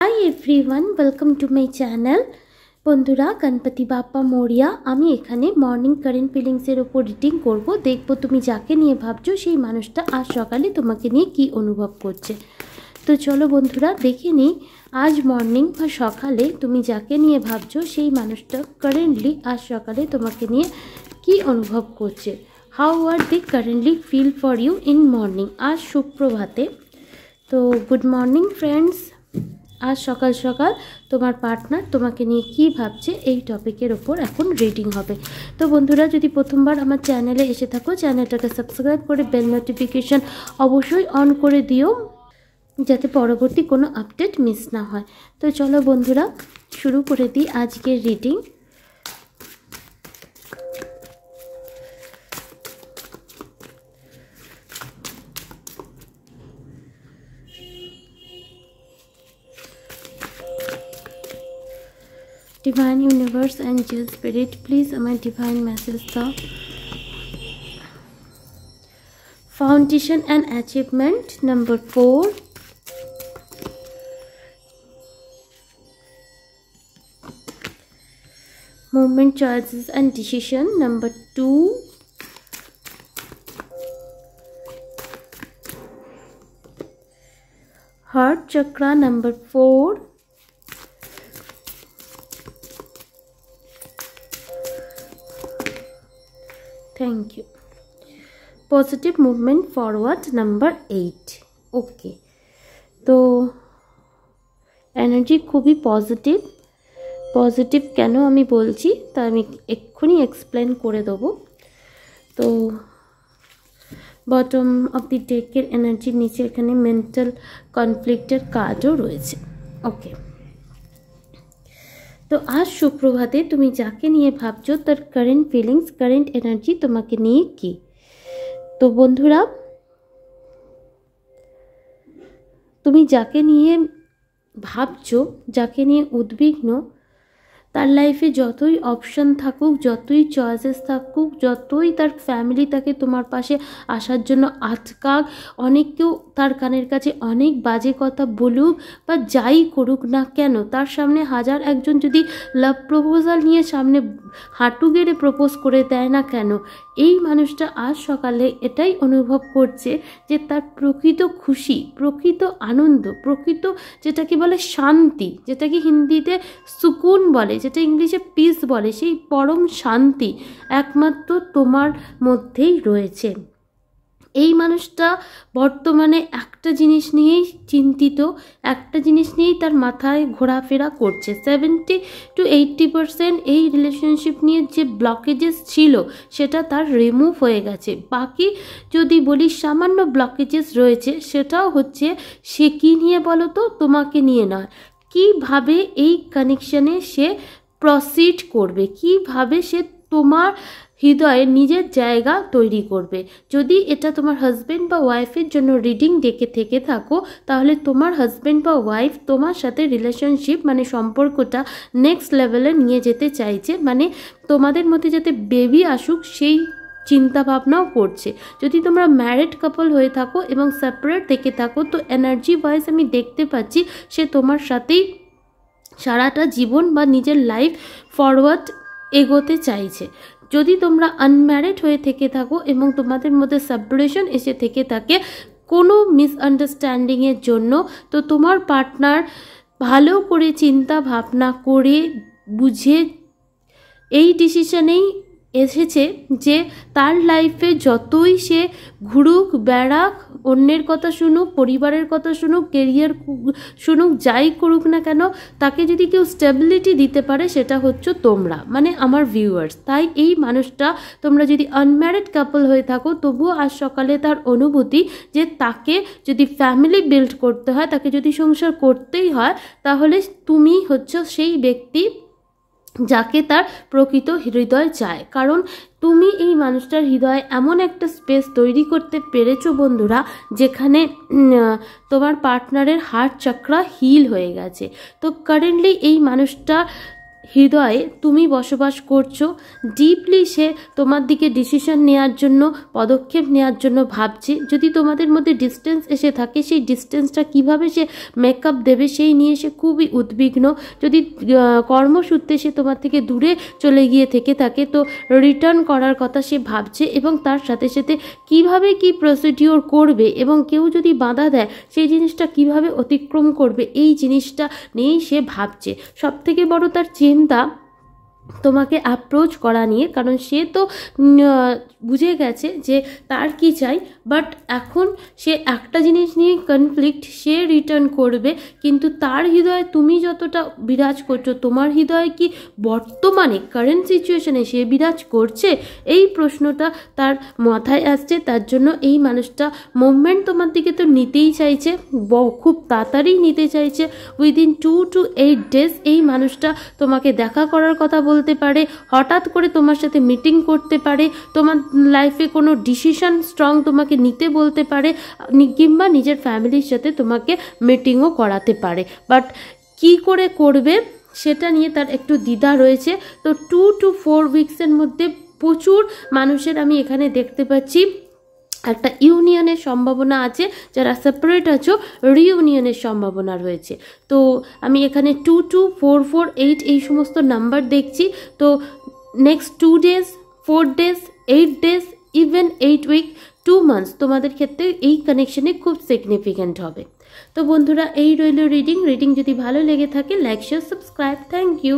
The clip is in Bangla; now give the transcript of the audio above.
Hi everyone, welcome to my channel. বন্ধুরা, গণপতি বাপ্পা মোরিয়া। আমি এখানে মর্নিং কারেন্ট ফিলিংসের ওপর রিডিং করব। দেখব তুমি যাকে নিয়ে ভাবছো সেই মানুষটা আজ সকালে তোমাকে নিয়ে কি অনুভব করছে। তো চলো বন্ধুরা, দেখে নিই আজ মর্নিং বা সকালে তুমি যাকে নিয়ে ভাবছো সেই মানুষটা কারেন্টলি আজ সকালে তোমাকে নিয়ে কি অনুভব করছে। How are they currently feel for you in morning. আজ সুপ্রভাতে। তো গুড মর্নিং ফ্রেন্ডস। আজ সকাল সকাল তোমার পার্টনার তোমাকে নিয়ে কী ভাবছে এই টপিকের ওপর এখন রিডিং হবে। তো বন্ধুরা, যদি প্রথমবার আমার চ্যানেলে এসে থাকো, চ্যানেলটাকে সাবস্ক্রাইব করে বেল নোটিফিকেশান অবশ্যই অন করে দিও, যাতে পরবর্তী কোনো আপডেট মিস না হয়। তো চলো বন্ধুরা, শুরু করে দিই আজকের reading. Divine Universe, Angel Spirit, please my divine message the foundation and achievement number 4, movement, choices and decision number 2, heart chakra number 4, thank you, positive movement forward number 8. ওকে, তো এনার্জি খুবই পজিটিভ কেন আমি বলছি তা আমি এক্ষুনি এক্সপ্লেন করে দেবো। তো বটম অফ দি ডেকের এনার্জির নিচে এখানে মেন্টাল কনফ্লিক্টের কার্ডও রয়েছে। ওকে, তো আজ সুপ্রভাতে তুমি যাকে নিয়ে ভাবছো তার কারেন্ট ফিলিংস, কারেন্ট এনার্জি তোমাকে নিয়ে কি। তো বন্ধুরা, তুমি যাকে নিয়ে ভাবছো, যাকে নিয়ে উদ্বিগ্ন, তার লাইফে যতই অপশন থাকুক, যতই চয়েসেস থাকুক, যতই তার ফ্যামিলি তাকে তোমার পাশে আসার জন্য আটকাক, অনেকেও তার কানের কাছে অনেক বাজে কথা বলুক বা যাই করুক না কেন, তার সামনে হাজার একজন যদি লাভ প্রপোজাল নিয়ে সামনে হাঁটু গেড়ে প্রপোজ করে দেয় না কেন, এই মানুষটা আজ সকালে এটাই অনুভব করছে যে তার প্রকৃত খুশি, প্রকৃত আনন্দ, প্রকৃত যেটাকে বলে শান্তি, যেটাকে হিন্দিতে সুকুন বলে, যেটা ইংলিশে পিস বলে, সেই পরম শান্তি একমাত্র তোমার মধ্যেই রয়েছে। এই মানুষটা বর্তমানে একটা জিনিস নিয়েই চিন্তিত, একটা জিনিস নিয়েই তার মাথায় ঘোরাফেরা করছে। 70-80% এই রিলেশনশিপ নিয়ে যে ব্লকেজেস ছিল সেটা তার রিমুভ হয়ে গেছে। বাকি যদি বলি সামান্য ব্লকেজেস রয়েছে, সেটাও হচ্ছে সে কী নিয়ে বলো তো, তোমাকে নিয়ে নয়, কিভাবে এই কানেকশানে সে প্রসিড করবে, কিভাবে সে তোমার হৃদয়ে নিজের জায়গা তৈরি করবে। যদি এটা তোমার হাজব্যান্ড বা ওয়াইফের জন্য রিডিং দেখে থেকে থাকো, তাহলে তোমার হাজব্যান্ড বা ওয়াইফ তোমার সাথে রিলেশনশিপ মানে সম্পর্কটা নেক্সট লেভেলে নিয়ে যেতে চাইছে, মানে তোমাদের মধ্যে যাতে বেবি আসুক সেই চিন্তা ভাবনাও করছে। যদি তোমরা ম্যারিড কাপল হয়ে থাকো এবং সেপারেট থেকে থাকো, তো এনার্জি ওয়াইজ আমি দেখতে পাচ্ছি সে তোমার সাথেই সারাটা জীবন বা নিজের লাইফ ফরওয়ার্ড এগোতে চাইছে। যদি তোমরা আনম্যারিড হয়ে থেকে থাকো এবং তোমাদের মধ্যে সেপারেশন এসে থেকে থাকে কোনো মিসআন্ডারস্ট্যান্ডিংয়ের জন্য, তো তোমার পার্টনার ভালো করে চিন্তা ভাবনা করে বুঝে এই ডিসিশনেই এসেছে যে তার লাইফে যতই সে ঘুরুক বেড়াক, অন্যের কথা শুনুক, পরিবারের কথা শুনুক, কেরিয়ার শুনুক, যাই করুক না কেন, তাকে যদি কেউ স্টেবিলিটি দিতে পারে সেটা হচ্ছে তোমরা, মানে আমার ভিউয়ার্স। তাই এই মানুষটা, তোমরা যদি আনম্যারিড কাপল হয়ে থাকো, তবুও আজ সকালে তার অনুভূতি যে তাকে যদি ফ্যামিলি বিল্ড করতে হয়, তাকে যদি সংসার করতেই হয়, তাহলে তুমি হচ্ছে সেই ব্যক্তি যাকে তার প্রকৃত হৃদয় চায়। কারণ তুমি এই মানুষটার হৃদয়ে এমন একটা স্পেস তৈরি করতে পেরেছো বন্ধুরা, যেখানে তোমার পার্টনারের হার্ট চক্রা হিল হয়ে গেছে। তো কারেন্টলি এই মানুষটা হৃদয়ে তুমি বসবাস করছো, ডিপলি সে তোমার দিকে ডিসিশন নেওয়ার জন্য, পদক্ষেপ নেওয়ার জন্য ভাবছে। যদি তোমাদের মধ্যে ডিস্টেন্স এসে থাকে, সেই ডিস্টেন্সটা কিভাবে সে মেকআপ দেবে সেই নিয়ে সে খুবই উদ্বিগ্ন। যদি কর্মসূত্রে সে তোমার থেকে দূরে চলে গিয়ে থেকে থাকে, তো রিটার্ন করার কথা সে ভাবছে, এবং তার সাথে সাথে কিভাবে কি প্রসিডিওর করবে এবং কেউ যদি বাধা দেয় সেই জিনিসটা কিভাবে অতিক্রম করবে, এই জিনিসটা নিয়েই সে ভাবছে। সবথেকে বড় তার চিন্তা তোমাকে অ্যাপ্রোচ করা নিয়ে, কারণ সে তো বুঝে গেছে যে তার কি চাই, বাট এখন সে একটা জিনিস নিয়ে কনফ্লিক্ট, সে রিটার্ন করবে, কিন্তু তার হৃদয়ে তুমি যতটা বিরাজ করছো, তোমার হৃদয়ে কি বর্তমানে কারেন্ট সিচুয়েশনে সে বিরাজ করছে, এই প্রশ্নটা তার মাথায় আসছে। তার জন্য এই মানুষটা মুভমেন্ট তোমার দিকে তো নিতেই চাইছে, খুব তাড়াতাড়ি নিতে চাইছে। উইদিন 2 to 8 days এই মানুষটা তোমাকে দেখা করার কথা বলতে পারে, হঠাৎ করে তোমার সাথে মিটিং করতে পারে, তোমার লাইফে কোনো ডিসিশন স্ট্রং তোমাকে নিতে বলতে পারে, কিংবা নিজের ফ্যামিলির সাথে তোমাকে মিটিংও করাতে পারে। বাট কি করে করবে সেটা নিয়ে তার একটু দ্বিধা রয়েছে। তো 2 to 4 উইকসের মধ্যে প্রচুর মানুষের আমি এখানে দেখতে পাচ্ছি একটা ইউনিয়নের সম্ভাবনা আছে, যারা সেপারেট আছো রিইউনিয়নের সম্ভাবনা রয়েছে। তো আমি এখানে 2 2 4 4 8 এই সমস্ত নাম্বার দেখছি। তো next 2 days 4 days 8 days even 8 week 2 months তোমাদের ক্ষেত্রে এই কানেকশনে খুব সিগনিফিক্যান্ট হবে। তো বন্ধুরা, এই রইল রিডিং যদি ভালো লেগে থাকে like share subscribe. Thank you.